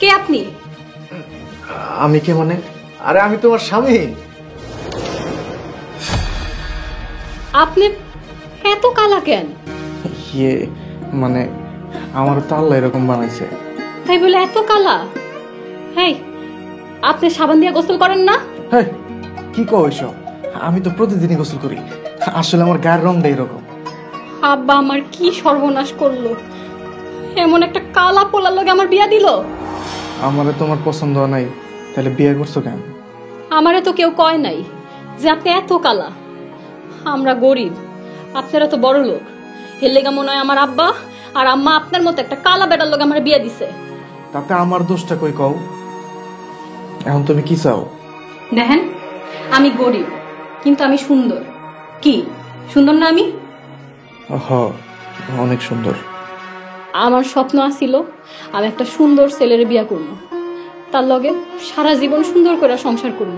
কে আপনি? আমি কে মানে? আরে আমি তোমার স্বামী। আপনি এত কালা কেন? ইয়ে মানে আমার তো আল্লাহ এরকম বানাইছে। তাই বলে এত কালা? হেই, আপনি সাবান দিয়ে গোসল করেন না? হ্যাঁ, কি কও এসব? আমি তো প্রতিদিনই গোসল করি। আসলে আমার গায়ের রংটা এরকম। আব্বা আমার কি সর্বনাশ করলো! এমন একটা কালা পোলার লগে আমার বিয়া দিল। আমারে তোমার পছন্দ নাই, তাহলে বিয়ে করছো কেন? আমারে তো কেউ কয় নাই যে আপনি এত কালা। আমরা গরিব, আপনারা তো বড় লোক। এর লেগা মনে হয় আমার আব্বা আর আম্মা আপনার মতো একটা কালা বেটার লগে আমার বিয়া দিছে। তাতে আমার দোষটা কই কও? এখন তুমি কি চাও? দেখেন, আমি গরিব কিন্তু আমি সুন্দর। কি সুন্দর না আমি? অনেক সুন্দর। আমার স্বপ্ন আছিল আমি একটা সুন্দর ছেলের বিয়া করব, তার লগে সারা জীবন সুন্দর করে সংসার করব।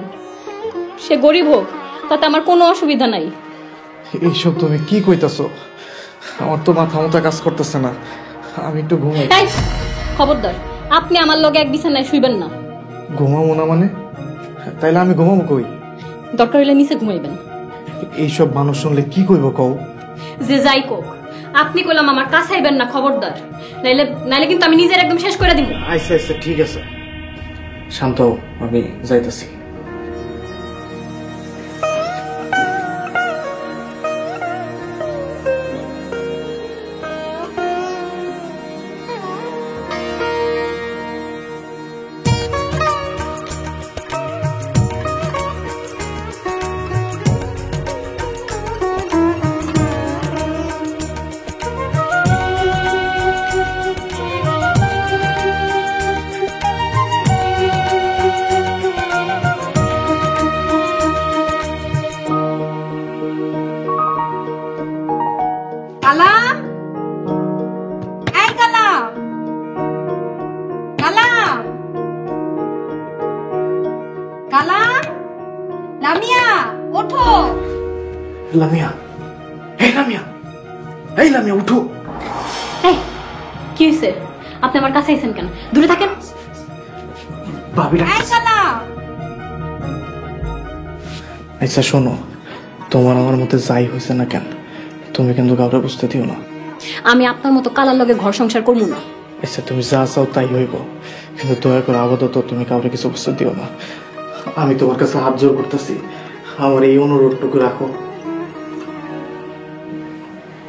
সে গরিব হোক তাতে আমার কোনো অসুবিধা নাই। এইসব তুমি কি কইতাছো? আমার তো মাথা মতো কাজ করতেছে না। আমি একটু ঘুমাই। খবরদার, আপনি আমার লগে এক বিছানায় শুইবেন না। ঘুমাবো না মানে? তাইলে আমি ঘুমাবো কই? দরকার হইলে নিচে ঘুমাইবেন। এইসব মানুষ শুনলে কি কইব কও? যে যাই কোক, আপনি কইলাম আমার কাছে আইবেন না, খবরদার। নাইলে নাইলে কিন্তু আমি নিজের একদম শেষ করে দিব। আচ্ছা আচ্ছা ঠিক আছে, শান্ত হও, আমি যাইতাছি। লামিয়া, এই লামিয়া, এই লামিয়া উঠো। এই কি হইছে? আপনি আমার কাছে আইছেন কেন? দূরে থাকেন। ভাবি ডাকতেছে। আচ্ছা শোনো, তোমার আমার মধ্যে যাই হয়েছে না কেন, তুমি কিন্তু কাউকে বুঝতে দিও না। আমি আপনার মতো কালার লগে ঘর সংসার করবো না। আচ্ছা তুমি যা চাও তাই হইব, কিন্তু দয়া করে আপাতত তুমি কাউকে কিছু বুঝতে দিও না। আমি তোমার কাছে হাত জোর করতেছি, আমার এই অনুরোধটুকু রাখো।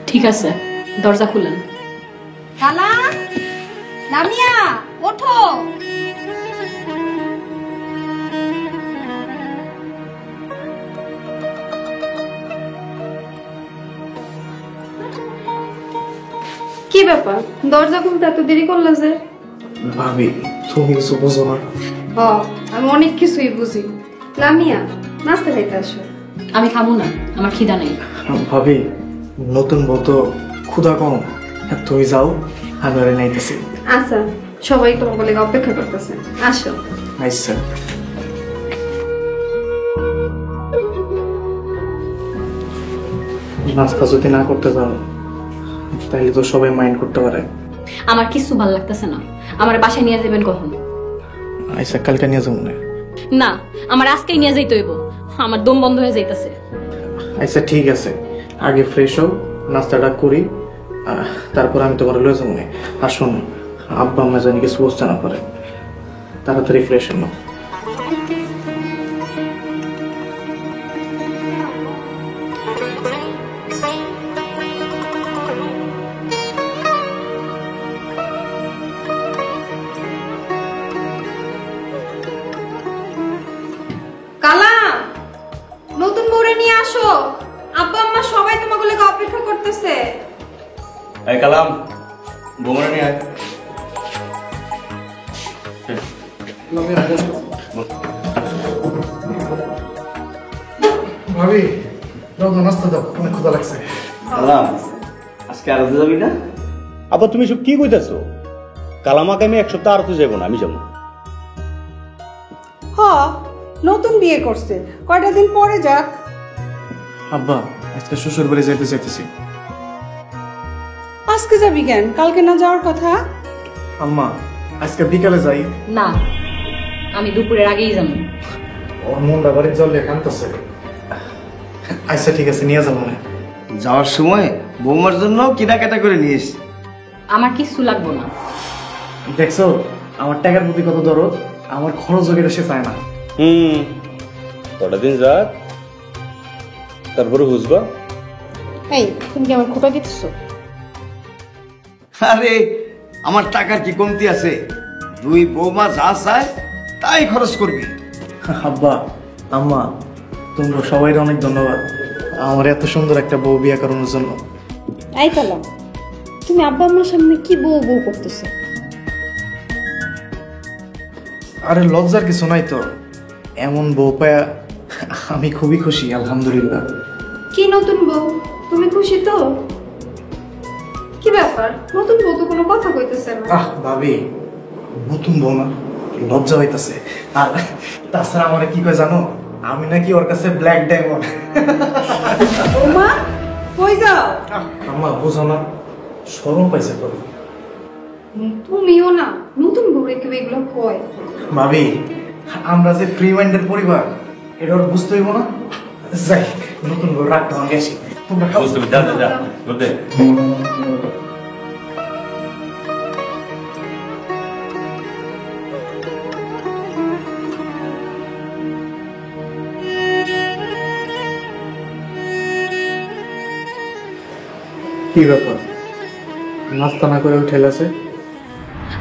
ঠিক আছে, দরজা খুলেন। কালা, লামিয়া ওঠো। কি ব্যাপার, দরজা খুলতে এত দেরি করলে যে? ভাবি তুমি কিছু বুঝো না। আমি অনেক কিছুই বুঝি। লামিয়া, নাস্তা খাইতে আসো। আমি খাবো না, আমার খিদা নেই। ভাবি নতুন বউ তো ক্ষুধা কম, তুমি যাও, আমি আর নাইতেছি। আচ্ছা, সবাই তোমার বলে অপেক্ষা করতেছে, আসো। আচ্ছা নাস্তা যদি না করতে যাও তাহলে তো সবাই মাইন্ড করতে পারে। আমার কিছু ভালো লাগতেছে না। আমার বাসায় নিয়ে যাবেন কখন? আচ্ছা কালকে নিয়ে যাবো না, আমার আজকেই নিয়ে যাইতে হইব। আমার দম বন্ধ হয়ে যাইতেছে। আচ্ছা ঠিক আছে, আগে ফ্রেশ হও, নাস্তাটা করি, তারপর আমি তোমার লয়ে যাবো। আর শোনো, আব্বা আম্মা জানি কিছু বুঝতে না পারে, তাড়াতাড়ি ফ্রেশ হও। কালা, নতুন বউরে নিয়ে আসো। আব্বা আম্মা সবাই তোমাকে লেগে অপেক্ষা করতেছে। এই কালাম, বউরে নিয়ে আয়। ভাবি দাও নাস্তা দাও, অনেক ক্ষুধা লাগছে। কালাম, আজকে আরতে যাবি না? আবার তুমি সব কি কইতাছো? কালামাকে আমি 1 সপ্তাহ আরতে যাবো না, আমি যাবো। হ, নতুন বিয়ে করছে, কয়টা দিন পরে যাক। আব্বা আজকে শ্বশুর বাড়ি যাইতে চাইতেছি। আজকে যাবি কেন? কালকে না যাওয়ার কথা? আম্মা আজকে বিকালে যাই। না, আমি দুপুরের আগেই যাবো। ওর মনটা বাড়ির জল কানতেছে। আচ্ছা ঠিক আছে, নিয়ে যাবো না। যাওয়ার সময় বৌমার জন্য কেনাকাটা করে নিস। আমার কিছু লাগবো না। দেখছো আমার টাকার প্রতি কত দরদ, আমার খরচ যোগের সে চায় না। কটা দিন যাক, তারপরে বুঝবা। এই, তুমি কি আমার খোটা দিতেছো? আরে আমার টাকার কি কমতি আছে? দুই বৌমা যা চায় তাই খরচ করবি। আব্বা আম্মা তোমরা সবাই অনেক ধন্যবাদ আমার এত সুন্দর একটা বউ বিয়ে করানোর জন্য। এই কালাম, তুমি আব্বা আম্মার সামনে কি বউ বউ করতেছো? আরে লজ্জার কিছু নাই তো, এমন বউ পায়া আমি খুবই খুশি, আলহামদুলিল্লাহ। কি নতুন বউ, তুমি খুশি তো? কি ব্যাপার, নতুন বউ তো কোনো কথা কইতেছে না। ভাবি নতুন বউ না, লজ্জা হইতাছে। আর তাছাড়া আমার কি কয় জানো, আমি নাকি ওর কাছে ব্ল্যাক ডায়মন্ড। ওমা, কই যাও? আম্মা বুঝো না, শরম পাইছে তো। তুমিও না, নতুন বউ রেখে এগুলো কয়। ভাবি আমরা যে ফ্রি মাইন্ডের পরিবার, এটা ওর বুঝতে হইব না। যাই নতুন বউ রাখতে আমার গেছি, তোমরা খাও। বুঝতে যা যা যা বলতে। কি ব্যাপার, নাস্তা না করে উঠে আছে?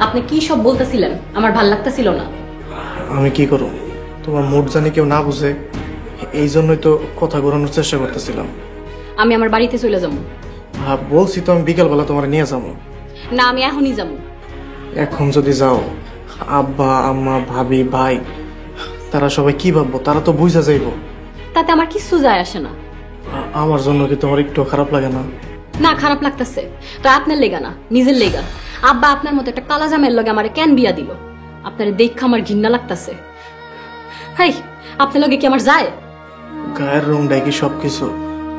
আপনি কি সব বলতেছিলেন? আমার ভাল লাগতেছিল না। আমি কি করব, তোমার মুড জানি কেউ না বুঝে, এই জন্যই তো কথা ঘোরানোর চেষ্টা করতেছিলাম। আমি আমার বাড়িতে চলে যাবো। বলছি তো আমি বিকালবেলা তোমার নিয়ে যাবো। না, আমি এখনই যাবো। এখন যদি যাও, আব্বা আম্মা ভাবি ভাই তারা সবাই কি ভাববো, তারা তো বুঝা যাইব। তাতে আমার কিছু যায় আসে না। আমার জন্য কি তোমার একটু খারাপ লাগে না? না, খারাপ লাগতেছে তো আপনার লেগা না, নিজের লেগা। আব্বা আপনার মতো একটা কালা জামের লগে আমারে কেন বিয়া দিল? আপনার দেখা আমার ঘৃণা লাগতেছে। হাই, আপনার লগে কি আমার যায়? গায়ের রং ডাকি সবকিছু।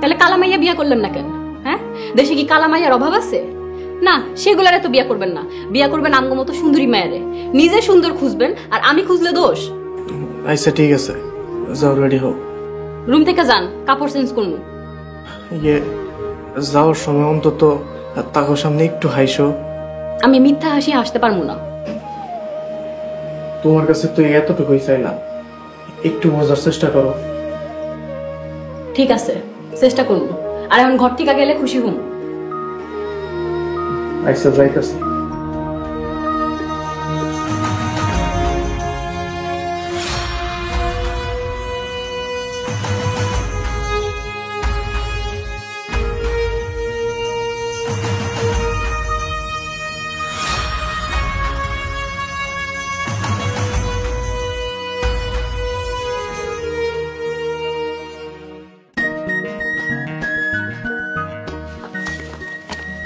তাহলে কালা মাইয়া বিয়া করলেন না কেন? হ্যাঁ, দেশে কি কালা মাইয়ার অভাব আছে? না, সেগুলারে তো বিয়া করবেন না। বিয়া করবেন আমগো মতো সুন্দরী মায়েরে। নিজে সুন্দর খুঁজবেন, আর আমি খুঁজলে দোষ। আচ্ছা ঠিক আছে, যাও রেডি হও। রুম থেকে যান, কাপড় চেঞ্জ করবো। ইয়ে যাওয়ার সময় অন্তত তাকে সামনে একটু হাইসো। আমি মিথ্যা হাসি হাসতে পারবো না। তোমার কাছে তো এতটুকুই চাইলাম, একটু বোঝার চেষ্টা করো। ঠিক আছে, চেষ্টা করবো। আর এখন ঘর থেকে গেলে খুশি হম। আচ্ছা যাইতেছি।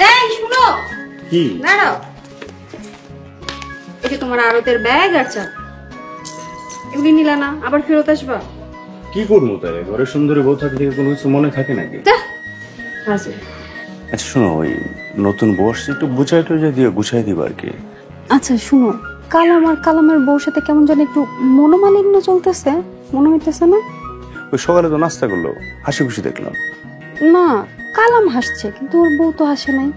এই শুনো, কি? দাঁড়াও। এই যে তোমার আরতের ব্যাগ আর চা, এগুলি নিলা না, আবার ফেরত আসবা? কি করবো তাহলে? ঘরে সুন্দরী বউ থাকলে কোনো কিছু মনে থাকে নাকি? আছে। আচ্ছা শোনো, ওই নতুন বউ আসছে, একটু বুঝাই টুঝাই দিয়ে গুছাই দিবা আর কি। আচ্ছা শুনো, কালামের বউর সাথে কেমন যেন একটু মনোমালিন্য চলতেছে, মনে হইতেছে না? ওই সকালে তো নাস্তা করলো, হাসি খুশি দেখলাম। না, কালাম হাসছে কিন্তু ওর বউ তো হাসে নাই।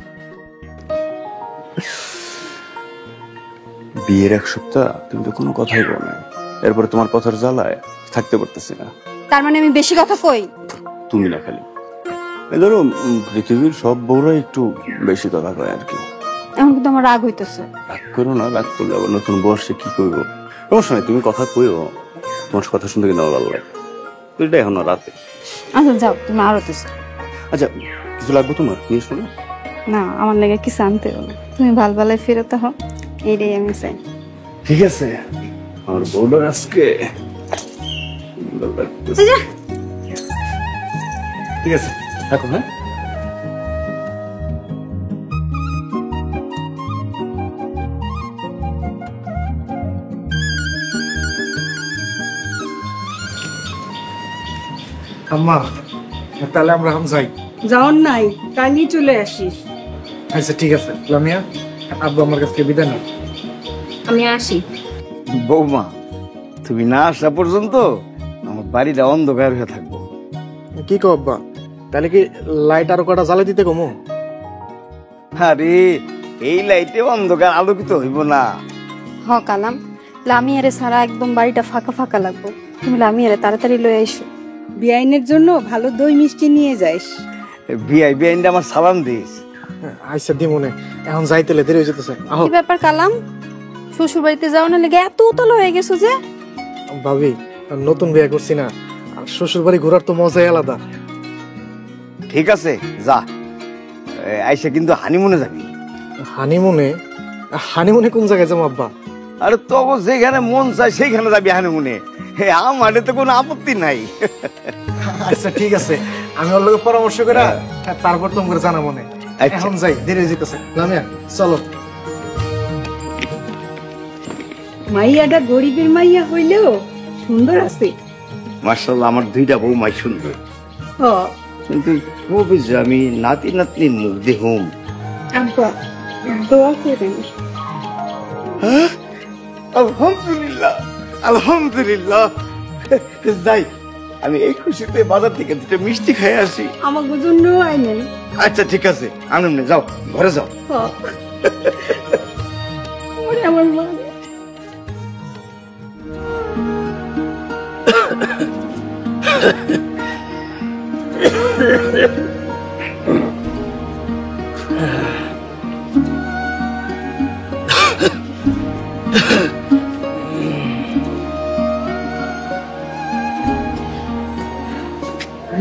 বিয়ের 1 সপ্তাহ তুমি তো কোনো কথাই বলো না, এরপরে তোমার কথার জ্বালায় থাকতে পারতেছি না। তার মানে আমি বেশি কথা কই? তুমি না খালি, এই ধরো পৃথিবীর সব বউরা একটু বেশি কথা কয় আর কি। এখন কিন্তু আমার রাগ হইতেছে। রাগ করো না, রাগ করলে আবার নতুন বর্ষে কি করবো? সমস্যা নাই, তুমি কথা কইও, তোমার কথা শুনতে কিন্তু আমার ভালো লাগে। তো এটা এখন রাতে। আচ্ছা যাও, তুমি আরো তো। আচ্ছা কিছু লাগবে তোমার, নিয়ে শোনো। না, আমার লেগে কিছু আনতে হবে, তুমি ভাল ভালো ফেরত হও, এইটাই আমি চাই। ঠিক আছে, আমার বউটা আজকে ঠিক আছে, থাকো। হ্যাঁ আম্মা তাহলে আমরা এখন যাই। যাওন নাই, কালই চলে আসিস। আচ্ছা ঠিক আছে লামিয়া, আব্বু আমার কাছ থেকে বিদায় নাও। আমি আসি। বৌমা, তুমি না আসা পর্যন্ত আমার বাড়িটা অন্ধকার হয়ে থাকবো। কি কো আব্বা, তাহলে কি লাইট আরো কটা জ্বালাই দিতে কমো? আরে এই লাইটে অন্ধকার আলোকিত হইব না। হ কালাম, লামিয়ারে সারা একদম বাড়িটা ফাঁকা ফাঁকা লাগবো। তুমি লামিয়ারে তাড়াতাড়ি লয়ে আইসো। বিয়াইনের জন্য ভালো দই মিষ্টি নিয়ে যাইস। বিআই বিআইনটা আমার সালাম দিস। আচ্ছা দি মনে, এখন যাইতে দেরি হয়ে যেতেছে। আহো কি ব্যাপার কালাম, শ্বশুর বাড়িতে যাও না লেগে এত উতল হয়ে গেছো যে? ভাবি, নতুন বিয়ে করছি না, শ্বশুর বাড়ি ঘোরার তো মজাই আলাদা। ঠিক আছে যা, আইসা কিন্তু হানিমুনে যাবি। হানিমুনে? হানিমুনে কোন জায়গায় যাবো আব্বা? আরে তখন যেখানে মন চায় সেইখানে যাবি হানিমুনে। আমার তো কোনো আপত্তি নাই। আচ্ছা ঠিক আছে, আমি ওর লোক পরামর্শ করে তারপর তোমাকে জানা মনে। আচ্ছা। এখন যাই, দেরি হয়ে যেতেছে। লামিয়া চলো। মাইয়াটা গরিবের মাইয়া হইলেও সুন্দর আছে। মার্শাল্লাহ, আমার দুইটা বৌমাই সুন্দর, হ কিন্তু খুবই যে আমি নাতি নাতনির মুখ দেখুম। আব্বা, দোয়া করেন। আলহামদুলিল্লাহ, আলহামদুলিল্লাহ। যাই, আমি এই খুশিতে বাজার থেকে দুটো মিষ্টি খেয়ে আসি। আমাকে জন্য আই নাই। আচ্ছা ঠিক আছে, আনন্দ যাও, ঘরে যাও। হ ওরে আমার মা।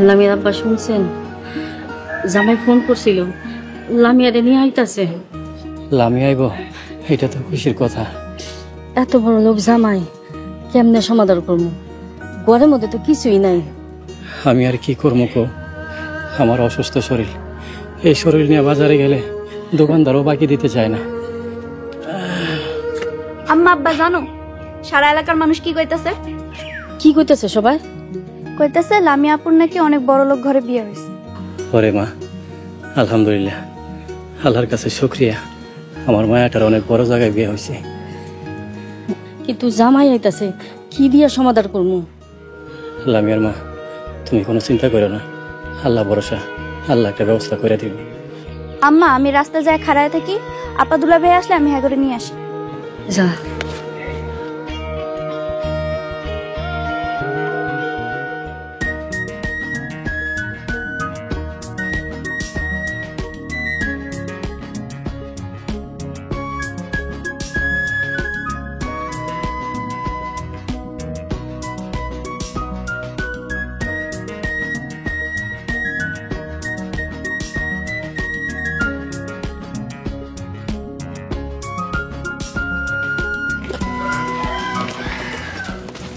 লামিয়ার আব্বা শুনছেন? জামাই ফোন করছিল, লামিয়ারে নিয়ে আইতাছে। লামি আইব, এটা তো খুশির কথা। এত বড় লোক জামাই, কেমনে সমাধান করবো? ঘরের মধ্যে তো কিছুই নাই। আমি আর কি করবো কো, আমার অসুস্থ শরীর। এই শরীর নিয়ে বাজারে গেলে দোকানদারও বাকি দিতে চায় না। আম্মা আব্বা জানো সারা এলাকার মানুষ কি কইতাছে? কি কইতেছে সবাই? কইতাছে লামিয়া আপুর নাকি অনেক বড় লোক ঘরে বিয়ে হয়েছে। ওরে মা, আলহামদুলিল্লাহ, আল্লাহর কাছে শুকরিয়া, আমার মায়াটার অনেক বড় জায়গায় বিয়ে হয়েছে। কিন্তু জামাই আইতাছে, কি দিয়া সমাধান করবো? লামিয়ার মা, তুমি কোনো চিন্তা করো না, আল্লাহ ভরসা, আল্লাহ একটা ব্যবস্থা করে দিবে। আম্মা আমি রাস্তায় যায় খাড়ায় থাকি, আপা দুলা ভাই আসলে আমি হ্যাঁ করে নিয়ে আসি। যা।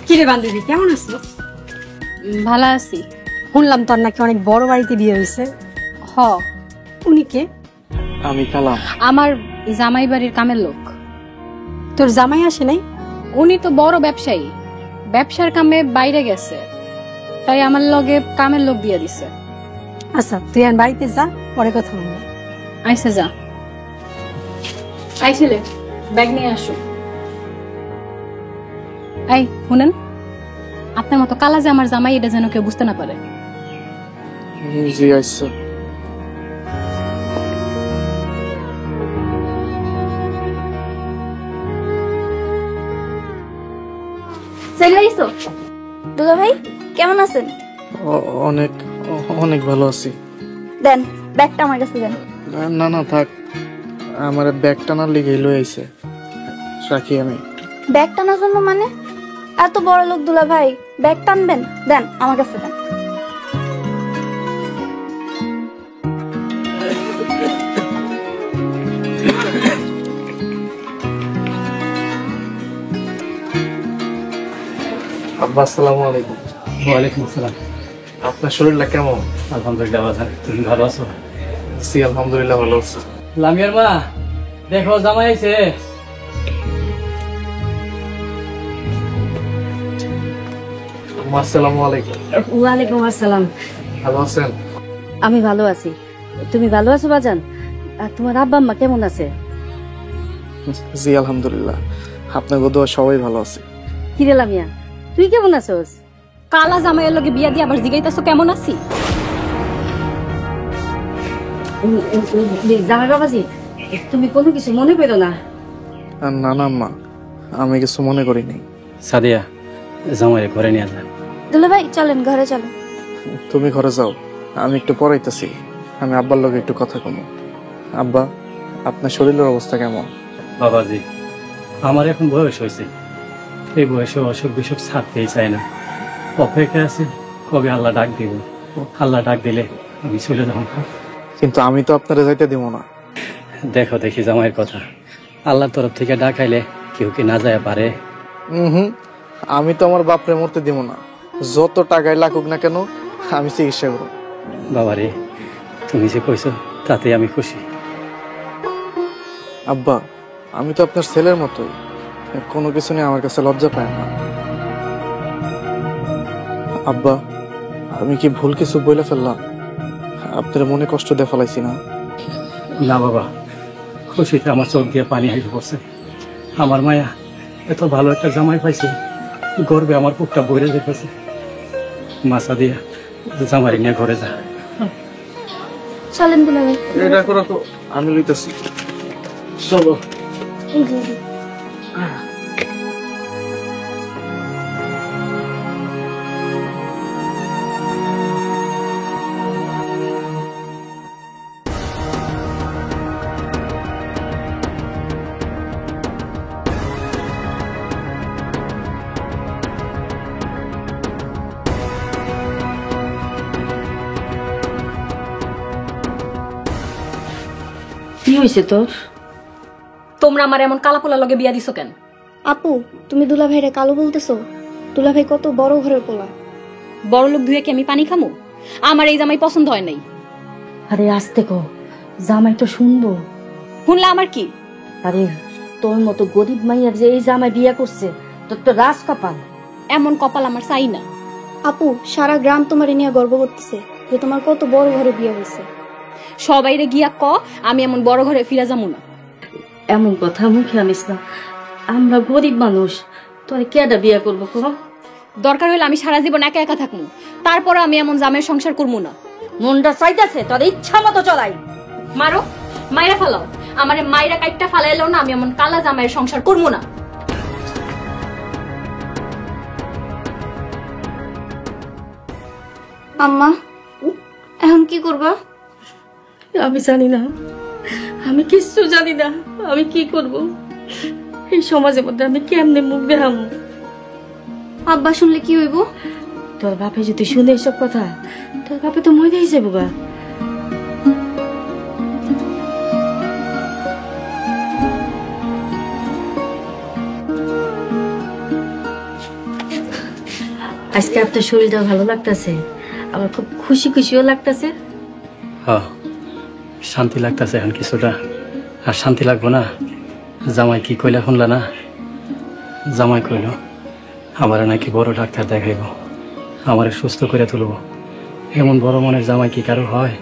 কিরে বান্ধবী, কেমন আছো? ভালো আছি। শুনলাম তোর নাকি অনেক বড় বাড়িতে বিয়ে হয়েছে। হ, উনি কে? আমি কালাম। আমার জামাই বাড়ির কামের লোক। তোর জামাই আসে নাই? উনি তো বড় ব্যবসায়ী, ব্যবসার কামে বাইরে গেছে, তাই আমার লগে কামের লোক দিয়ে দিছে। আচ্ছা তুই আর বাড়িতে যা, পরে কথা বলবো। আইসে যা। আই ছেলে, ব্যাগ নিয়ে আসো। এই শুনেন, আপনার মতো কালা যে আমার জামাই, এটা যেন কেউ বুঝতে না পারে। জি আচ্ছা। চলে আইছো? দুলা ভাই কেমন আছেন? অনেক অনেক ভালো আছি। দেন ব্যাগটা আমার কাছে দেন। না না থাক, আমার ব্যাগ টানার লিগে লই আইছে, রাখি আমি। ব্যাগ টানার জন্য মানে? এত বড় লোক দুলা ভাই, ব্যাগ টানবেন? দেন আমার কাছে দেন। আব্বা আসসালামু আলাইকুম। ওয়ালাইকুম আসসালাম। আপনার শরীরটা কেমন? আলহামদুলিল্লাহ বাজার, তুমি ভালো আছো? জি আলহামদুলিল্লাহ ভালো আছি। লামিয়ার মা, দেখো জামাই আইছে। আম্মা আসসালামু আলাইকুম। ওয়ালাইকুম আসসালাম। ভালো আছেন? আমি ভালো আছি, তুমি ভালো আছো বাজান? আর তোমার আব্বা আম্মা কেমন আছে? জি আলহামদুলিল্লাহ, আপনার দোয়া সবাই ভালো আছে। কি রে লামিয়া, তুই কেমন আছোস? কালা জামাইয়ের লগে বিয়া দিয়ে আবার জিগাইতাছো কেমন আছি? জামাই বাবাজি, তুমি কোনো কিছু মনে করো না। না না আম্মা, আমি কিছু মনে করিনি। সাদিয়া, জামাইরে ঘরে নিয়ে যা। দুলা ভাই চলেন ঘরে চলেন। তুমি ঘরে যাও, আমি একটু পড়াইতেছি। আমি আব্বার লগে একটু কথা কমো। আব্বা, আপনার শরীরের অবস্থা কেমন? বাবাজি, আমার এখন বয়স হয়েছে, এই বয়সে অসুখ বিসুখ ছাড়তেই চায় না। অপেক্ষা আছে কবে আল্লাহ ডাক দিব, আল্লাহ ডাক দিলে আমি চলে যাবো। কিন্তু আমি তো আপনারা যাইতে দিব না। দেখো দেখি জামাইয়ের কথা, আল্লাহর তরফ থেকে ডাকাইলে কেউ কি না যায় পারে? হুম, আমি তো আমার বাপরে মরতে দিব না। যত টাকায় লাগুক না কেন, আমি চিকিৎসা করব। বাবারে, তুমি যে কইছো তাতে আমি খুশি। আব্বা, আমি তো আপনার ছেলের মতোই, কোনো কিছু নিয়ে আমার কাছে লজ্জা পায় না। আব্বা, আমি কি ভুল কিছু বলে ফেললাম? আপনার মনে কষ্ট দিয়ে ফেলাইছি না? না বাবা, খুশিতে আমার চোখ দিয়ে পানি হাইতে পড়ছে। আমার মায়া এত ভালো একটা জামাই পাইছে, গর্বে আমার বুকটা বইরে যেতেছে। মাছা দিয়া জামাই নিয়ে ঘরে যা। চলেন দুলা ভাই। এটা রাখো, আমি লইতেছি। চলো। এই যে, এই যে। কি হয়েছে তোর? তোমরা আমার এমন কালাপোলা লগে বিয়া দিছো কেন? আপু তুমি দুলা ভাইরে কালো বলতেছো? দুলা ভাই কত বড় ঘরের পোলা। বড় লোক ধুয়ে কি আমি পানি খামু? আমার এই জামাই পছন্দ হয় নাই। আরে আস্তে কো, জামাই তো শুনবো। শুনলে আমার কি? আরে তোর মতো গরিব মাইয়ার যে এই জামাই বিয়া করছে, তোর তো রাজ কপাল। এমন কপাল আমার চাই না। আপু সারা গ্রাম তোমারে নিয়ে গর্ব করতেছে যে তোমার কত বড় ঘরে বিয়ে হয়েছে। সবাইরে গিয়া ক আমি এমন বড় ঘরে ফিরা যাবো না। এমন কথা মুখে আনিস না, আমরা গরিব মানুষ, তোরে কেডা বিয়া করবো কো? দরকার হলে আমি সারা জীবন একা একা থাকবো, তারপর আমি এমন জামের সংসার করবো না। মনটা চাইতেছে তোর ইচ্ছা মতো চলাই। মারো, মাইরা ফালাও, আমারে মাইরা কাইটটা ফালাইলেও না আমি এমন কালা জামাইয়ের সংসার করবো না। আম্মা এখন কি করবা? আমি জানি না, আমি কিচ্ছু জানি না, আমি কি করব এই সমাজের মধ্যে, আমি কেমনে মুখ দেখাম? আব্বা শুনলে কি হইব? তোর বাপে যদি শুনে এসব কথা, তোর বাপে তো মরে যাইছে বাবা। আজকে আপনার শরীরটা ভালো লাগতেছে, আমার খুব খুশি খুশিও লাগতেছে। হ্যাঁ, শান্তি লাগতেছে এখন কিছুটা। আর শান্তি লাগবো না? জামাই কি কইলা শুনলা না? জামাই কইল আমার নাকি বড় ডাক্তার দেখাইব, আমারে সুস্থ করে তুলব। এমন বড় মনের জামাই কি কারো হয়?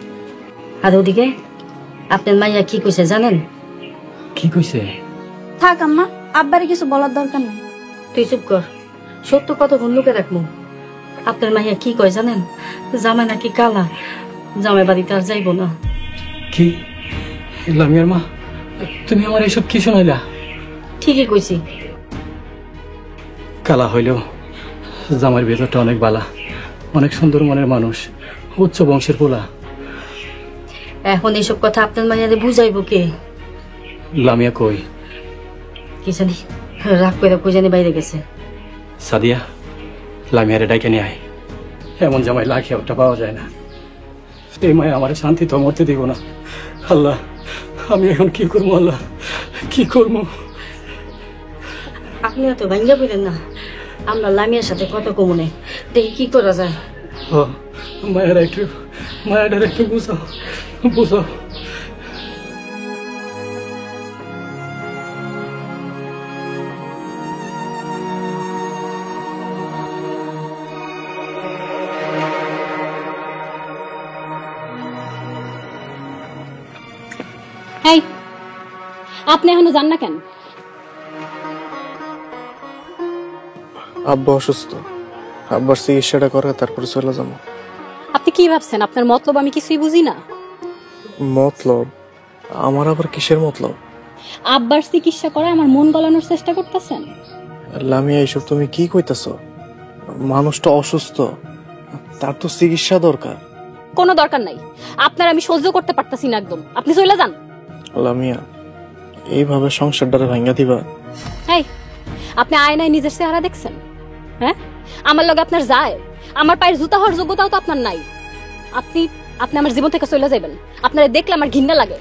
আর ওদিকে আপনার মাইয়া কি কইছে জানেন? কি কইছে? থাক আম্মা, আব্বারে কিছু বলার দরকার নেই। তুই চুপ কর, সত্য কতক্ষণ লুকে রাখবো। আপনার মাইয়া কি কয় জানেন? জামাই নাকি কালা, জামাই বাড়িতে আর যাইব না। কি লামিয়ার মা, তুমি আমার এইসব কি শোনাইলা? ঠিকই কইছি। কালা হইলেও জামাইয়ের ভেতরটা অনেক বালা, অনেক সুন্দর মনের মানুষ, উচ্চ বংশের পোলা। এখন এইসব কথা আপনার মাইয়ারে বুঝাইব কে? লামিয়া কই? কি জানি রাগ করে কই জানি বাইরে গেছে। সাদিয়া, লামিয়ারে ডাইকে নিয়ে আয়। এমন জামাই লাখে ওটা পাওয়া যায় না। এই মায় আমার শান্তি তো মরতে দিব না। আল্লাহ, আমি এখন কি করবো? আল্লাহ, কি করবো? আপনি তো ভাঙ্গা বলেন না, আমরা লামিয়ার সাথে কত কমনে দেখি কি করা যায়। মায়েরা একটু বুঝাও, বুঝাও। এই আপনি এখনো যান না কেন? আব্বা অসুস্থ, আব্বার চিকিৎসাটা করে তারপরে চলে যাবো। আপনি কি ভাবছেন আপনার মতলব আমি কিছুই বুঝি না? মতলব? আমার আবার কিসের মতলব? আব্বার চিকিৎসা করে আমার মন গলানোর চেষ্টা করতেছেন? লামিয়া, এইসব তুমি কি কইতাছ? মানুষটা অসুস্থ, তার তো চিকিৎসা দরকার। কোনো দরকার নাই, আপনার আমি সহ্য করতে পারতাছি না একদম। আপনি চলে যান। লামিয়া, এইভাবে সংসারটারে ভাঙ্গা দিবা? এই আপনি আয়নায় নিজের চেহারা দেখছেন? হ্যাঁ, আমার লগে আপনার যায়? আমার পায়ের জুতা হওয়ার যোগ্যতাও তো আপনার নাই। আপনি আপনি আমার জীবন থেকে চলে যাবেন। আপনারা দেখলে আমার ঘৃণা লাগে।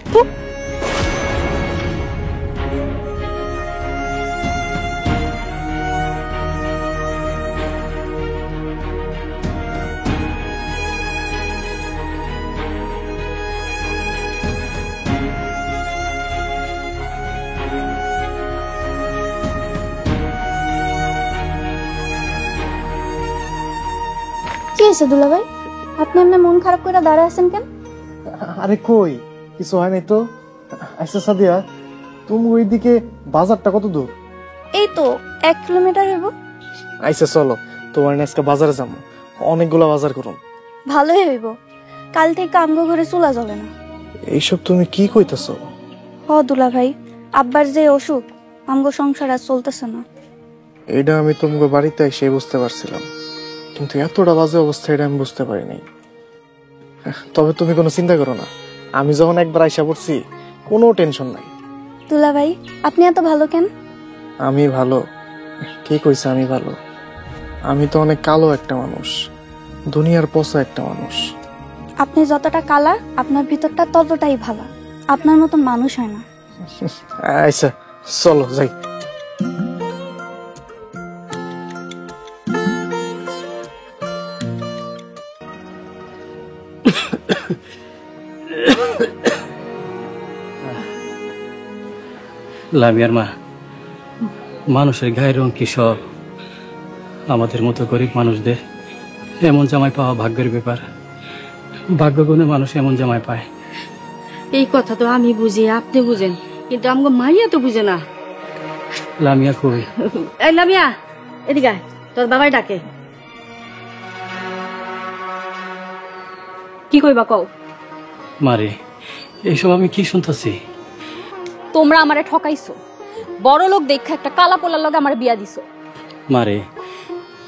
কি হয়েছে দুলা ভাই, আপনি এমনি মন খারাপ করে দাঁড়ায় আছেন কেন? আরে কই, কিছু হয় নাই তো। আচ্ছা সাদিয়া, তুমি ওইদিকে বাজারটা কত দূর? এই তো 1 কিলোমিটার হইব। আইসা চলো, তোমার না আজকে বাজারে যাবো, অনেকগুলা বাজার করুন। ভালোই হইব, কাল থেকে আমগো ঘরে চুলা জ্বলে না। এইসব তুমি কি কইতাছ? হ দুলা ভাই, আব্বার যে অসুখ, আমগো সংসার আর চলতেছে না। এটা আমি তোমাকে বাড়িতে এসে বুঝতে পারছিলাম, কিন্তু এতটা বাজে অবস্থা এটা আমি বুঝতে পারি নাই। তবে তুমি কোনো চিন্তা করো না, আমি যখন একবার আইসা পড়ছি কোনো টেনশন নাই। দুলা ভাই, আপনি এত ভালো কেন? আমি ভালো? কে কইছে আমি ভালো? আমি তো অনেক কালো একটা মানুষ, দুনিয়ার পচা একটা মানুষ। আপনি যতটা কালা, আপনার ভিতরটা ততটাই ভালো। আপনার মতন মানুষ হয় না। আচ্ছা চলো যাই। লামিয়ার মা, মানুষের গায়ের রং কি সব? আমাদের মতো গরিব মানুষদের এমন জামাই পাওয়া ভাগ্যের ব্যাপার। ভাগ্যগুণে মানুষ এমন জামাই পায়। এই কথা তো আমি বুঝি, আপনি বুঝেন, কিন্তু আমগো মাইয়া তো বুঝে না। লামিয়া কই? এই লামিয়া, এদিকে আয়, তোর বাবাই ডাকে। কি কইবা কও? মারে, এইসব আমি কি শুনতেছি? তোমরা আমারে ঠকাইছো, বড় লোক দেখা একটা কালা পোলার লগে আমার বিয়া দিছো। মারে,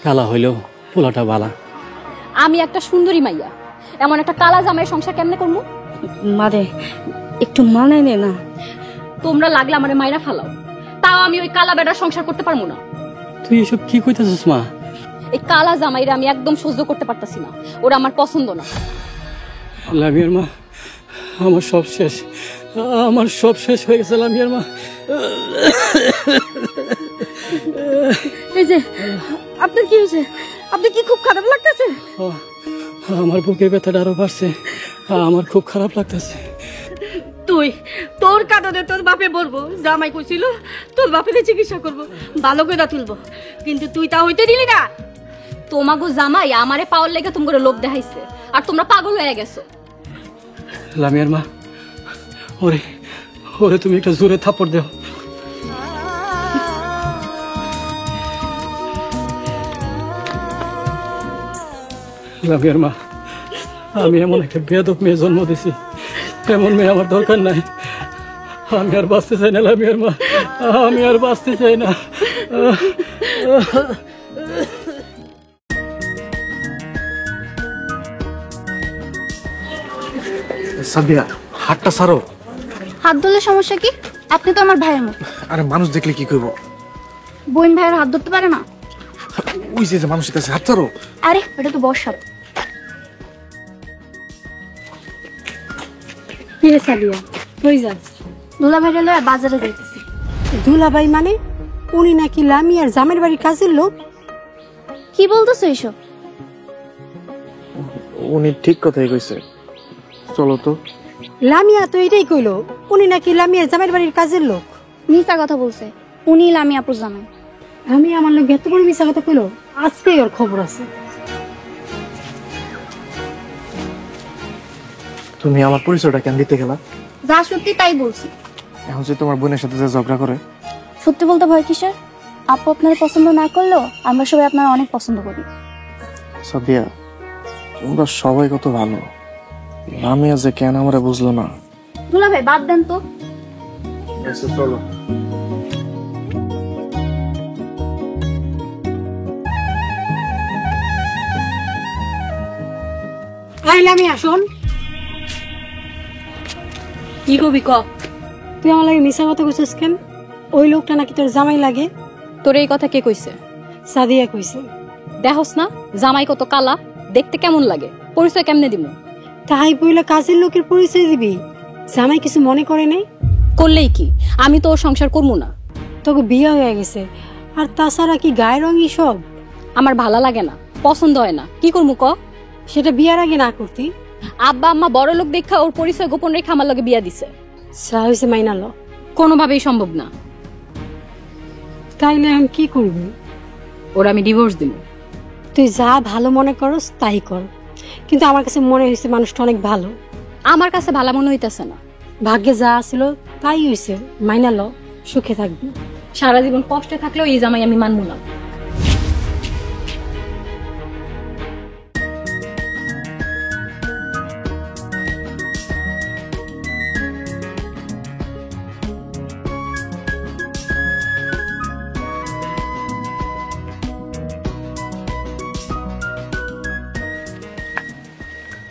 কালা হইলেও পোলাটা বালা। আমি একটা সুন্দরী মাইয়া, এমন একটা কালা জামাই সংসার কেমনে করবো? মারে, একটু মানায় নে না। তোমরা লাগলে আমারে মাইরা ফালাও, তাও আমি ওই কালা বেটার সংসার করতে পারবো না। তুই এসব কি কইতেছিস মা? এই কালা জামাইরা আমি একদম সহ্য করতে পারতাছি না, ওরা আমার পছন্দ না। লামিয়ার মা, আমার সব শেষ, আমার সব শেষ হয়ে গেছে লামিয়ার মা। এই যে, আপনার কি হয়েছে? আপনি কি খুব খারাপ লাগতেছে? আমার বুকের ব্যথাটা আরো বাড়ছে, আমার খুব খারাপ লাগতেছে। তুই তোর কারণে তোর বাপে বলবো, জামাই কইছিল তোর বাপের চিকিৎসা করবো, ভালো করে তুলবো, কিন্তু তুই তা হইতে দিলি না। তোমাগো জামাই আমারে পাওয়ার লেগে তোমাকে লোভ দেখাইছে, আর তোমরা পাগল হয়ে গেছো। লামিয়ার মা, ওরে ওরে তুমি একটা জোরে থাপড় দেও। লামিয়ার মা, আমি এমন একটা বেয়াদব মেয়ে জন্ম দিছি, এমন মেয়ে আমার দরকার নাই। আমি আর বাঁচতে চাই না লামিয়ার মা, আমি আর বাঁচতে চাই না। সাদিয়া, হাতটা ছাড়ো। হাত ধরলে সমস্যা কি? আপনি তো আমার ভাইয়ের মতো। আরে মানুষ দেখলে কি করবো? বোন ভাইয়ের হাত ধরতে পারে না? ওই যে মানুষের কাছে হাত ছাড়ো। আরে এটা তো বর্ষা। কি রে সাদিয়া, কই যাস? দুলা ভাইরে লয়ে বাজারে যাইতেছি। দুলাভাই মানে? উনি নাকি লামিয়ার জামের বাড়ির কাজের লোক। কি বলতেছো এইসব? উনি ঠিক কথাই কইছে, চলো তো। লামিয়া তো এটাই কইলো, উনি নাকি লামিয়ার জামের বাড়ির কাজের লোক। মিছা কথা বলছে, উনি লামিয়া আপুর জামাই। আমি আমার লোক এত বড় মিছা কথা কইলো, আজকেই ওর খবর আছে। তুমি আমার পরিচয়টা কেন দিতে গেলা? যা সত্যি তাই বলছি। এখন যে তোমার বোনের সাথে যে ঝগড়া করে, সত্যি বলতে ভয় কিসের? আপু আপনার পছন্দ না করলেও আমরা সবাই আপনার অনেক পছন্দ করি। সাদিয়া তোমরা সবাই কত ভালো, লামিয়া যে কেন আমরা বুঝলো না। দুলা ভাই বাদ দেন তো। চলো আইলাম আসুন। কি কবি ক? তুই আমার লাগে মিশা কথা কইছিস কেন? ওই লোকটা নাকি তোর জামাই লাগে। তোর এই কথা কে কইছে? সাদিয়া কইছে। দেখোস না জামাই কত কালা, দেখতে কেমন লাগে, পরিচয় কেমনে দিমু? তাই বইলা কাজের লোকের পরিচয় দিবি? জামাই কিছু মনে করে নাই? করলেই কি, আমি তো ওর সংসার করবো না। তোকে বিয়ে হয়ে গেছে, আর তাছাড়া কি গায়ের রঙই সব? আমার ভালো লাগে না, পছন্দ হয় না, কি করবো ক? সেটা বিয়ার আগে না করতি? আব্বা আম্মা বড় লোক দেখা ওর পরিচয় গোপন রেখে আমার লগে বিয়া দিছে। সা হয়েছে মাইনালো। কোনোভাবেই সম্ভব না। তাইলে আমি কি করবি? ওর আমি ডিভোর্স দিব। তুই যা ভালো মনে করস তাই কর, কিন্তু আমার কাছে মনে হয়েছে মানুষটা অনেক ভালো। আমার কাছে ভালো মনে হইতেছে না। ভাগ্যে যা ছিল তাই হয়েছে, মাইনালো, সুখে থাকবি। সারা জীবন কষ্টে থাকলেও এই জামাই আমি মানবো না।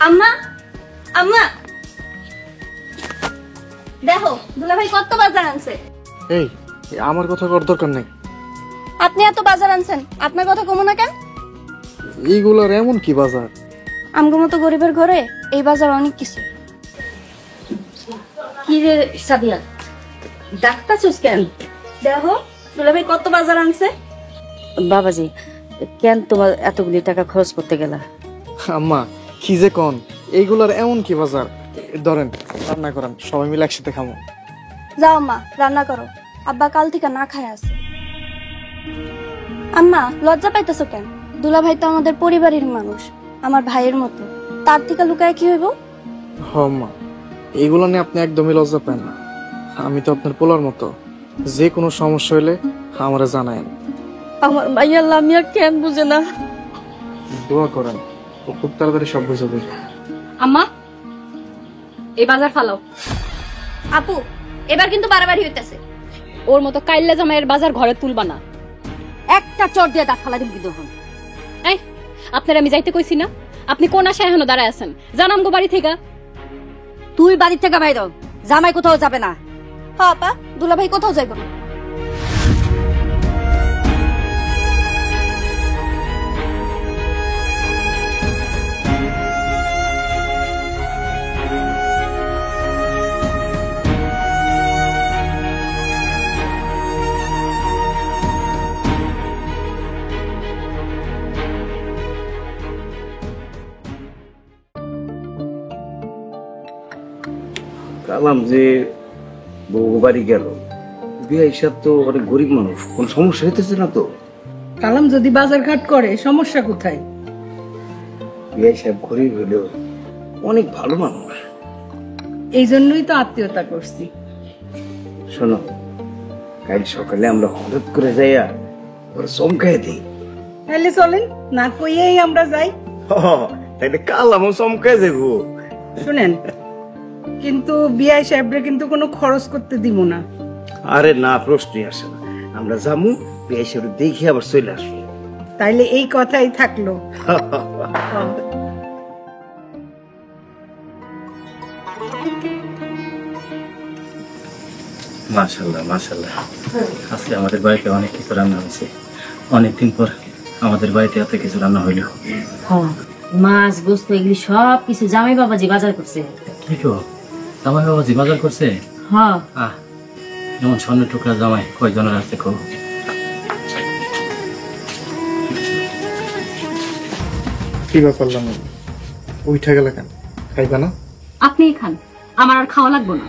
আম্মা, আম্মা দেখো দুলা ভাই কত বাজার আনছে। এই আমার কথা কর দরকার নাই। আপনি এত বাজার আনছেন, আপনার কথা কমো না কেন? এইগুলার এমন কি বাজার? আমগো মতো গরিবের ঘরে এই বাজার অনেক কিছু। কি রে সাদিয়া, ডাক্তারছিস কেন? দেখো দুলা ভাই কত বাজার আনছে। বাবাজি, কেন তোমার এতগুলি টাকা খরচ করতে গেলা? আম্মা কি যে কন, এইগুলার এমন কি বাজার? ধরেন রান্না করেন, সবাই মিলে একসাথে খাবো। যাও আম্মা রান্না করো, আব্বা কাল থেকে না খায় আছে। আম্মা লজ্জা পাইতেছো কেন? দুলা ভাই তো আমাদের পরিবারের মানুষ, আমার ভাইয়ের মতো, তার থেকে লুকায় কি হইব? হ আম্মা, এইগুলো নিয়ে আপনি একদমই লজ্জা পান না। আমি তো আপনার পোলার মতো, যে কোনো সমস্যা হলে আমারে জানায়েন। আমার মাইয়া লামিয়া কেন বুঝে না? দোয়া করেন, ও খুব তাড়াতাড়ি সব বুঝে দেবে। আম্মা এই বাজার ফালাও। আপু এবার কিন্তু বাড়াবাড়ি হইতেছে। ওর মতো কাইল্লা জামাইয়ের বাজার ঘরে তুলবা না। একটা চট দিয়ে দাঁত ফালা দিবি তখন। এই আপনার আমি যাইতে কইছি না? আপনি কোন আশায় এখনো দাঁড়ায় আছেন? জানাম গো বাড়ি থেকে। তুই বাড়ির থেকে বাইর হ, জামাই কোথাও যাবে না। হ্যাঁ আপা, দুলা ভাই কোথাও যাইব না। কালাম যে বউ বাড়ি গেল, বিয়ে হিসাব তো অনেক গরিব মানুষ, কোন সমস্যা হইতেছে না তো? কালাম যদি বাজার ঘাট করে সমস্যা কোথায়? বিয়ে হিসাব গরিব হলেও অনেক ভালো মানুষ। এই জন্যই তো আত্মীয়তা করছি। শোনো, কাল সকালে আমরা হঠাৎ করে যাইয়া ওর চমকাই দিই। তাহলে চলেন, না কইয়েই আমরা যাই। তাইলে কালামও চমকাই যাবো। শুনেন, কিন্তু বিআই সাহেবরে কিন্তু কোনো খরচ করতে দিব না। আরে না, প্রশ্নই আসে না। আমরা যাবো, বিয়ে হিসাব দেখি আবার চলে আসবো। তাইলে এই কথাই থাকলো। মাশাআল্লাহ মাশাআল্লাহ, আজকে আমাদের বাড়িতে অনেক কিছু রান্না হয়েছে। অনেকদিন পর আমাদের বাড়িতে এত কিছু রান্না হইল। মাছ গোস্ত এগুলি সব কিছু জামাই বাবাজি বাজার করছে। কি গো, জামাই বাবাজি বাজার করছে? হ্যাঁ। এমন স্বর্ণ টুকরা জামাই কয়জনের আছে কো? কি ব্যাপার লামি, উঠে গেলে কেন? খাইবা না? আপনিই খান, আমার আর খাওয়া লাগবে না।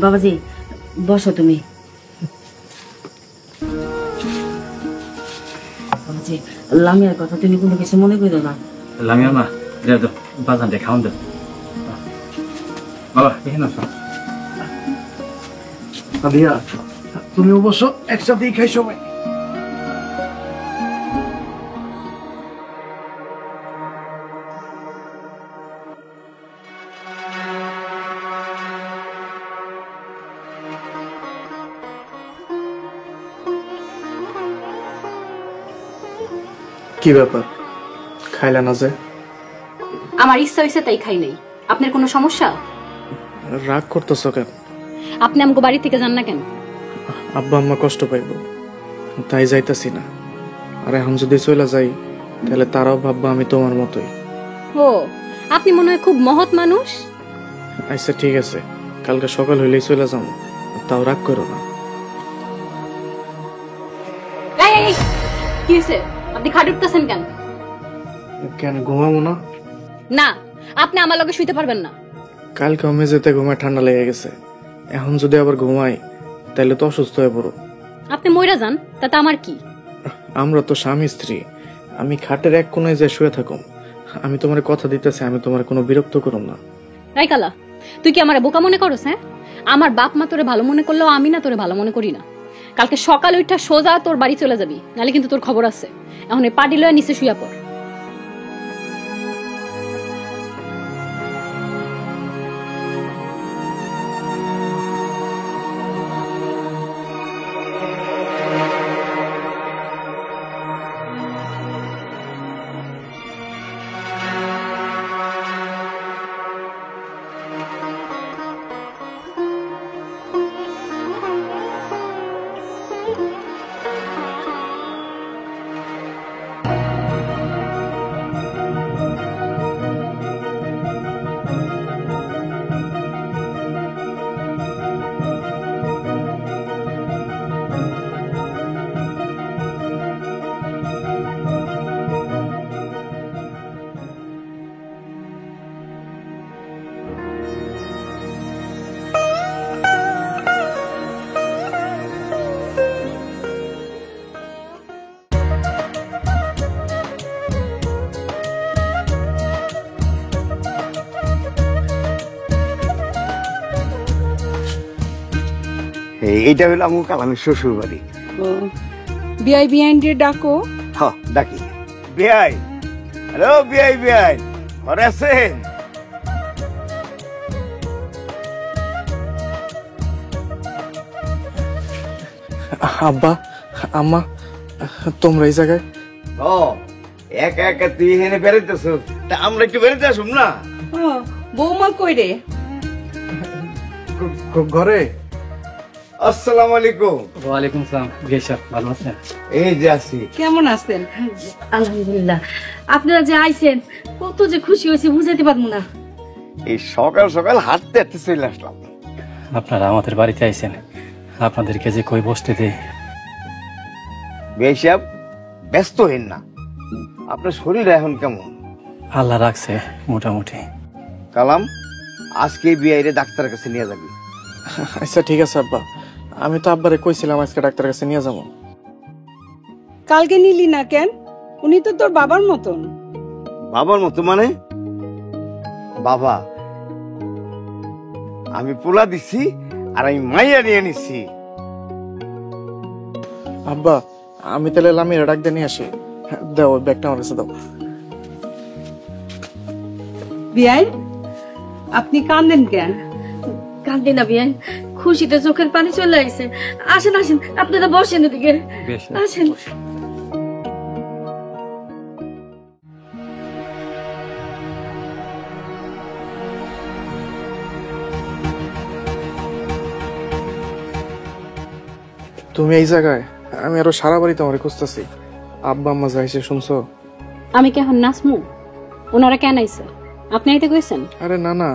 বাবাজি বসো তুমি। বাবাজি, লামিয়ার কথা তুমি কোনো কিছু মনে করো না। লামিয়া মা, বাজার দিয়ে খাওয়ান দেব। বাবা এখানে আসো। সাদিয়া তুমি অবশ্য একসাথেই খাই সবাই। কি ব্যাপার খাইলা না যে? আমার ইচ্ছা হয়েছে তাই খাই নাই। আপনার কোনো সমস্যা? রাগ করতেছ কেন? আপনি আমাকে বাড়ি থেকে যান না কেন? আব্বা আম্মা কষ্ট পাইব তাই যাইতাছি না। আর এখন যদি চলে যাই তাহলে তারাও ভাববা আমি তোমার মতোই। ও, আপনি মনে হয় খুব মহৎ মানুষ। আচ্ছা ঠিক আছে, কালকে সকাল হইলেই চলে যাবো, তাও রাগ করো না। এই, এই, কি হয়েছে? আপনি খাট উঠতেছেন কেন? কেন ঘুমাবো না? না, আপনি আমার লগে শুইতে পারবেন না। কালকে আমি যেতে ঘুমায় ঠান্ডা লেগে গেছে, এখন যদি আবার ঘুমাই তাহলে তো অসুস্থ হয়ে পড়ো। আপনি মইরা যান, তাতে আমার কি? আমরা তো স্বামী স্ত্রী, আমি খাটের এক কোনায় যে শুয়ে থাকুম। আমি তোমার কথা দিতেছি, আমি তোমার কোনো বিরক্ত করুম না। রাই কালা, তুই কি আমার বোকা মনে করছ? হ্যাঁ, আমার বাপ মা তোরে ভালো মনে করলেও আমি না তোরে ভালো মনে করি না। কালকে সকাল উঠা সোজা তোর বাড়ি চলে যাবি, নাহলে কিন্তু তোর খবর আছে। এখন এই পাটি লয়ে নিচে শুয়া পড়। এইটা হলো আমার কালামের শ্বশুর বাড়ি। বিআই বিআইন দিয়ে ডাকো। হ্যাঁ ডাকি। বিআই, হ্যালো বিআই, বিআই ঘরে আছেন? আব্বা আম্মা তোমরা এই জায়গায়? ও একা একা তুই এখানে বেড়াইতেছ, তা আমরা একটু বেড়াতে আসুন না। বৌমা কই রে? ঘরে। আসসালামু আলাইকুম। ওয়ালাইকুম সালাম। গেছা ভালো আছেন? এই যে আছি। কেমন আছেন? আলহামদুলিল্লাহ। আপনারা যে আইছেন কত যে খুশি হয়েছে বুঝাইতে পারবো না। এই সকাল সকাল হাঁটতে হাঁটতে চলে আসলাম। আপনারা আমাদের বাড়িতে আইছেন, আপনাদেরকে যে কই বসতে দেই। বিআই সাহেব ব্যস্ত হইন না, আপনার শরীর এখন কেমন? আল্লাহ রাখছে মোটামুটি। কালাম, আজকে বিআইরে ডাক্তারের কাছে নিয়ে যাবি। আচ্ছা ঠিক আছে আব্বা, আমি তো আব্বারে কইছিলাম আজকে ডাক্তারের কাছে নিয়ে যাবো। কালকে নিলি না কেন? উনি তো তোর বাবার মতন। বাবার মতো মানে? বাবা, আমি পোলা দিছি আর আমি মাইয়া নিয়ে নিছি। আব্বা আমি তাহলে লামিরা ডাক দিয়ে নিয়ে আসি। দাও ব্যাগটা আমার কাছে দাও। বিআই, আপনি কান্দেন কেন? কান্দি না বিয়ান, খুশিতে চোখের পানি চলে আসছে। আসেন আসেন, আপনারা বসেন এদিকে, আসেন। তুমি এই জায়গায়? আমি আরো সারা বাড়ি তোমারে খুঁজতেছি। আব্বা আম্মা যাইছে শুনছো? আমি কি এখন নাচমু? ওনারা কেন আইছে? আপনি আইতে কইছেন? আরে না না,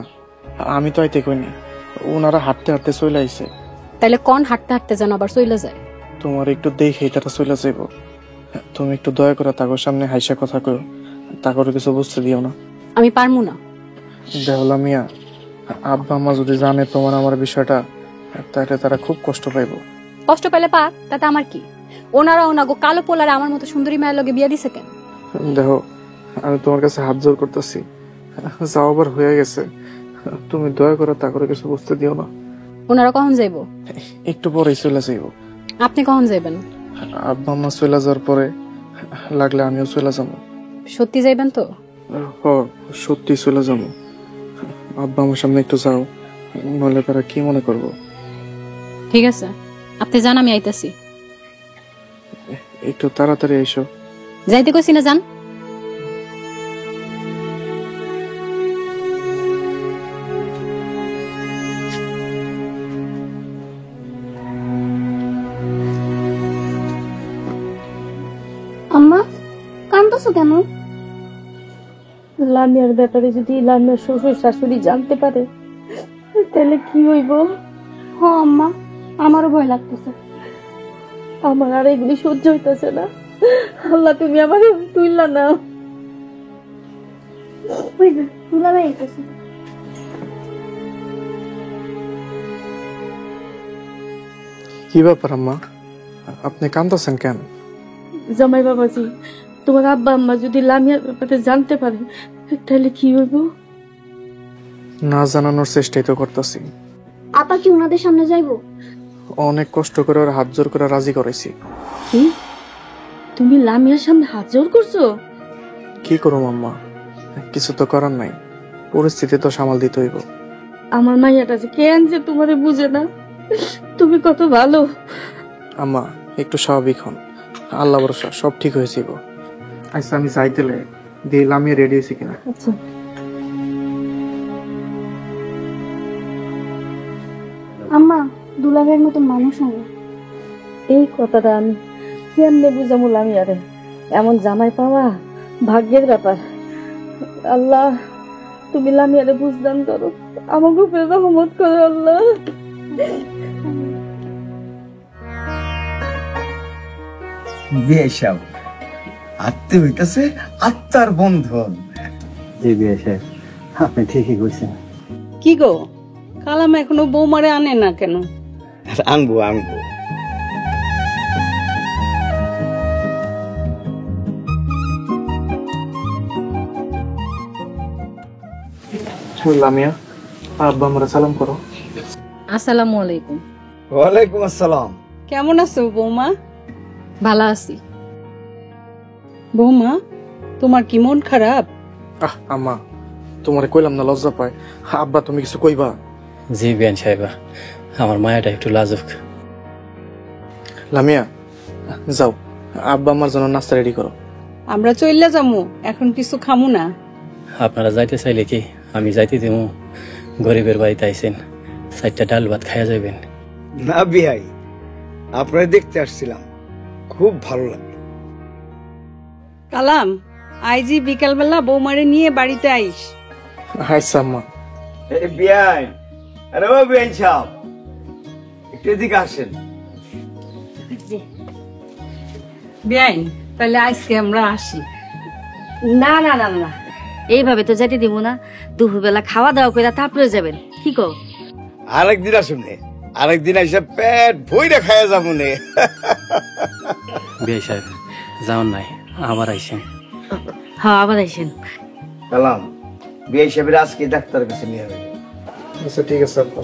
আমি তো আইতে কইনি, ওনারা হাঁটতে হাঁটতে চলে আইছে। তাইলে কোন হাঁটতে হাঁটতে যেন আবার চলে যায়? তোমার একটু দেখে তারা চলে যাইব। তুমি একটু দয়া করে তাগোর সামনে হাইসা কথা কও, তাগর কিছু বুঝতে দিও না। আমি পারমু না। দেহলা মিয়া, আব্বা আম্মা যদি জানে তোমার আমার বিষয়টা, তাহলে তারা খুব কষ্ট পাইব। কষ্ট পেলে পাক, তাতে আমার কি? ওনারা ওনাগো কালো পোলারে আমার মতো সুন্দরী মায়ের লগে বিয়া দিছে কেন? দেখো আমি তোমার কাছে হাত জোর করতেছি, যাও আবার হয়ে গেছে, তুমি দয়া করে তা করে কিছু বুঝতে দিও না। ওনারা কখন যাইবো? একটু পরেই চলে যাইব। আপনি কখন যাইবেন? আব্বা আম্মা চলে যাওয়ার পরে লাগলে আমিও চলে যাবো। সত্যি যাইবেন তো? হ, সত্যি চলে যাবো। আব্বা আমার সামনে একটু যাও, নইলে তারা কি মনে করবো। ঠিক আছে, আপনি যান, আমি আইতাছি। একটু তাড়াতাড়ি এসো। যাইতে কইছি না, যান। আম্মা, কান্দছো কেন? লামিয়ার ব্যাপারে যদি লামিয়ার শ্বশুর শাশুড়ি জানতে পারে তাহলে কি হইব? হ আম্মা, আমারও ভয় লাগতেছে। আমার আর এগুলি সহ্য হইতেছে না। আল্লাহ, তুমি আমার তুইলা না। দুলাভাই আইতাছে। কি ব্যাপার আম্মা, আপনি কাঁদতেছেন কেন? জামাই বাবাজি, তোমার আব্বা আম্মা যদি লামিয়ার ব্যাপারে জানতে পারে তাহলে কি হইব? না জানানোর চেষ্টাই তো করতেছি। আপা কি ওনাদের সামনে যাইবো? অনেক কষ্ট করে ওর হাত জোর করে রাজি করাইছি। কি, তুমি লামিয়ার সামনে হাত জোর করছো? কি করো আম্মা, কিছু তো করার নাই, পরিস্থিতি তো সামাল দিতে হইব। আমার মাইয়াটা যে কেন যে তোমারে বুঝে না। তুমি কত ভালো। আম্মা একটু স্বাভাবিক হন, আল্লাহ ভরসা সব ঠিক হয়েছে গো। আচ্ছা আমি যাইতেলে দিলাম, আমি রেডি হয়েছি কিনা। আচ্ছা, আম্মা, দুলাভাইয়ের মতো মানুষ আমি। এই কথাটা আমি কেমনে বুঝামু লামিয়ারে? এমন জামাই পাওয়া ভাগ্যের ব্যাপার। আল্লাহ, তুমি লামিয়ারে বুঝদান করো, আমাকে উপরে রহমত করো আল্লাহ। বিয়ে সাহেব, আত্মীয় হইতেছে আত্মার বন্ধন। জি বিয়ে সাহেব, আপনি ঠিকই বলছেন। কি গো, কালাম এখনো বৌমারে আনে না কেন? আনবো আনবো। লামিয়া, আব্বা আমরা সালাম করো। আসসালামু আলাইকুম। ওয়ালাইকুম আসসালাম। কেমন আছো বৌমা? ভালো আছি। বৌমা, তোমার কি মন খারাপ? আম্মা, তোমারে কইলাম না লজ্জা পায়। আব্বা তুমি কিছু কইবা? জি বিয়ান সাহেবা, আমার মায়াটা একটু লাজুক। লামিয়া যাও, আব্বা আমার জন্য নাস্তা রেডি করো। আমরা চইলা যামু, এখন কিছু খামু না। আপনারা যাইতে চাইলে কি আমি যাইতে দেবো? গরিবের বাড়িতে আইছেন, 4টা ডাল ভাত খাইয়া যাবেন। না বিয়াই, আপনারা দেখতে আসছিলাম, খুব ভালো লাগলো। কালাম, আইজি বিকালবেলা বৌমারে নিয়ে বাড়িতে আইস। আচ্ছা আম্মা। বিয়াই, আরে ও বিয়াই সাহেব, একটু এদিকে আসেন। বেআইন, তাহলে আজকে আমরা আসি। না না না না, এইভাবে তো যেতে দিব না। দুপুরবেলা খাওয়া দাওয়া করে তারপরে যাবেন, কি কও? আরেকদিন আসুন নে, আরেকদিন এসে পেট ভইরা খাইয়া যাবো নে। বিয়ে সাহেব যাওয়ার নাই, আবার আইছেন। হ্যাঁ, আবার আইসেন। কালাম, বিয়াই সাহেবের আজকে ডাক্তারের কাছে নিয়ে যাবে। আচ্ছা ঠিক আছে আব্বা।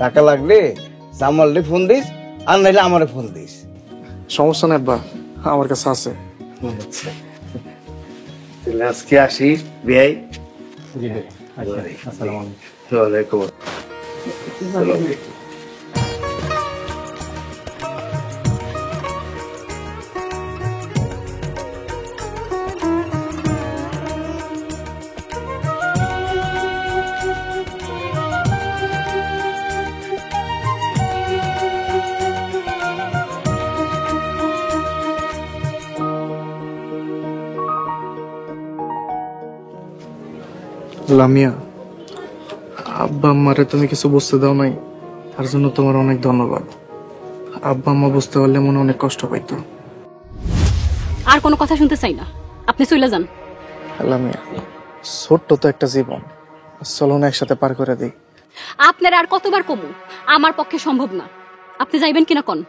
টাকা লাগলে জামালরে ফোন দিস, আর নাইলে আমারে ফোন দিস। সমস্যা নেই আব্বা, আমার কাছে আছে। আচ্ছা, তাহলে আজকে আসি বিয়াই। জি ভাই, আসসালামু আলাইকুম। ওয়ালাইকুম আসসালাম। লামিয়া, আব্বা আম্মারে তুমি কিছু বুঝতে দাও নাই, তার জন্য তোমার অনেক ধন্যবাদ। আব্বা আম্মা বুঝতে পারলে মনে অনেক কষ্ট পাইতো। আর কোনো কথা শুনতে চাই না, আপনি চলে যান। লামিয়া, ছোট্ট তো একটা জীবন, চলো না একসাথে পার করে দিই। আপনার আর কতবার কমু, আমার পক্ষে সম্ভব না। আপনি যাইবেন কিনা কোন?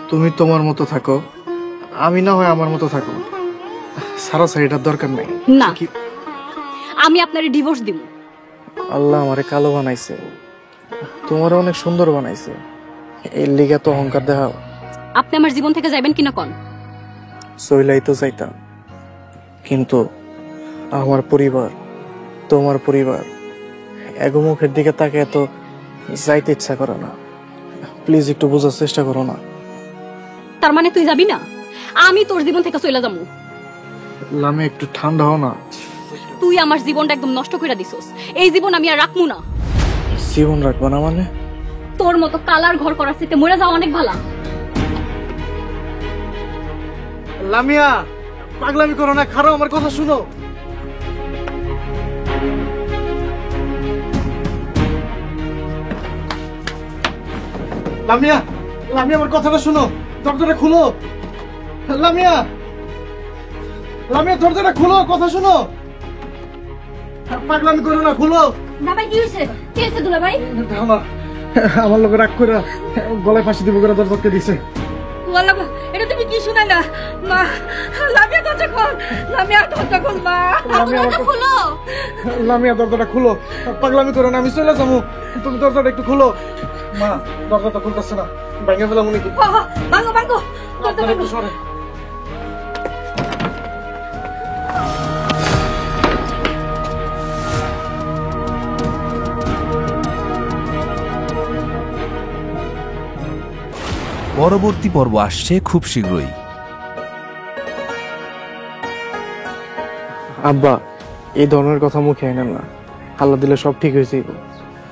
তুমি তোমার মতো থাকো, আমি না হয় আমার মতো থাকো, সারা সাইডার দরকার নাই। না, আমি আপনার ডিভোর্স দিব। আল্লাহ আমারে কালো বানাইছে, তোমার অনেক সুন্দর বানাইছে, এর লিগে তো অহংকার দেখাও। আপনি আমার জীবন থেকে যাবেন কিনা কোন? চইলাই তো যাইতাম, কিন্তু আমার পরিবার, তোমার পরিবার, এগো মুখের দিকে তাকে এত যাইতে ইচ্ছা করে না। প্লিজ একটু বোঝার চেষ্টা করো না। তার মানে তুই যাবি না? আমি তোর জীবন থেকে চলে যাবো। লামি একটু ঠান্ডা হও না। তুই আমার জীবনটা একদম নষ্ট করে দিছস। এই জীবন আমি আর রাখবো না। জীবন রাখবো না মানে? তোর মতো কালার ঘর করার থেকে মরে যাওয়া অনেক ভালো। লামিয়া, পাগলামি করো না, খারাপ আমার কথা শুনো। লামিয়া, লামিয়া আমার কথাটা শুনো, দরজাটা খুলো। লামিয়া, লামিয়া দরজাটা খুলো, কথা শুনো। পাগলামি করো না, খুলো। বাবা কি হয়েছে? কি হয়েছে দুলাভাই? আমার লোক রাগ করে গলায় ফাঁসি দিব করে দরজাকে দিছে। ওয়াল্লাহ, এটা তুমি কি শুনাইলা? মা, লামিয়া দরজা খোল, লামিয়া দরজা খোল মা। দরজা খুলো। লামিয়া দরজাটা খুলো, পাগলামি করো না, আমি চলে যাবো, তুমি দরজাটা একটু খুলো। মা, দরজাটা খুলতেছে না, ভেঙে ফেলাম উনি কি? ভাঙো ভাঙো, দরজা ভাঙো। সরে। পরবর্তী পর্ব আসছে খুব শীঘ্রই। আব্বা, এই ধরনের কথা মুখে আনেন না, আল্লাহ দিলে সব ঠিক হয়েছে।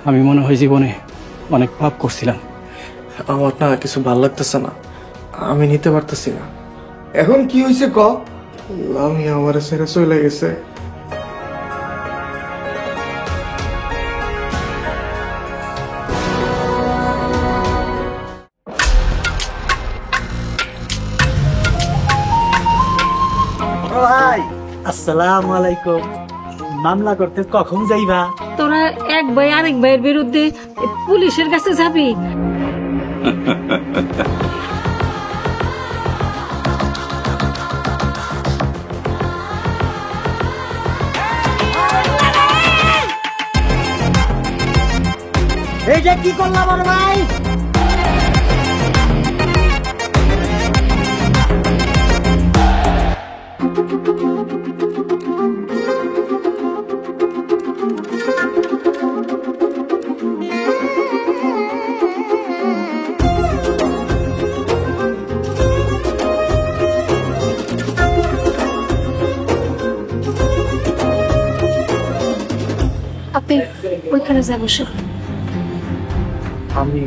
আমি মনে হয় জীবনে অনেক পাপ করছিলাম। আমার না কিছু ভালো লাগতেছে না, আমি নিতে পারতেছি না। এখন কি হয়েছে ক? আমি আমার ছেড়ে চলে গেছে। ভাই আসসালামু আলাইকুম। মামলা করতে কখন যাইবা? তোরা এক ভাই আরেক ভাইয়ের বিরুদ্ধে পুলিশের কাছে যাবি? এই যে কি করলাম বড় ভাই? আপনি ওইখানে যা বসে। আমি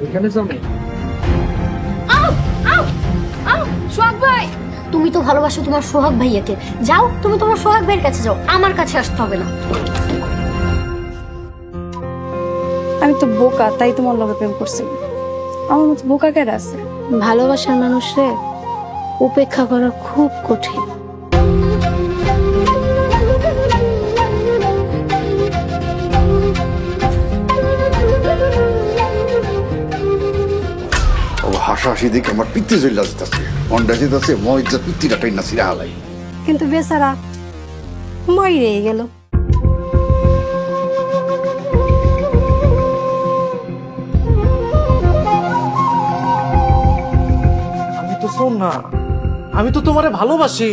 এখানে যাবো? সোহাগ ভাই, তুমি তো ভালোবাসো তোমার সোহাগ ভাইয়াকে, যাও তুমি তোমার সোহাগ ভাইয়ের কাছে যাও, আমার কাছে আসতে হবে না। আমি তো বোকা, তাই তোমার লগে প্রেম করছি। আমার মতো বোকা কেন আছে? ভালোবাসার মানুষরে উপেক্ষা করা খুব কঠিন। হাসাহাসি দেখে আমার পিত্তি চলে আসতেছে, মনটা যেতেছে মহিলা পিত্তিটা টাইনা সিরা হালাই। কিন্তু বেচারা মরে গেল। আমি তো শোন না, আমি তো তোমারে ভালোবাসি।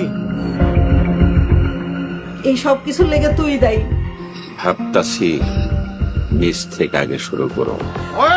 এই সব কিছুর লেগে তুই দায়ী। ভাবতাছি নিজ থেকে আগে শুরু করো। ওই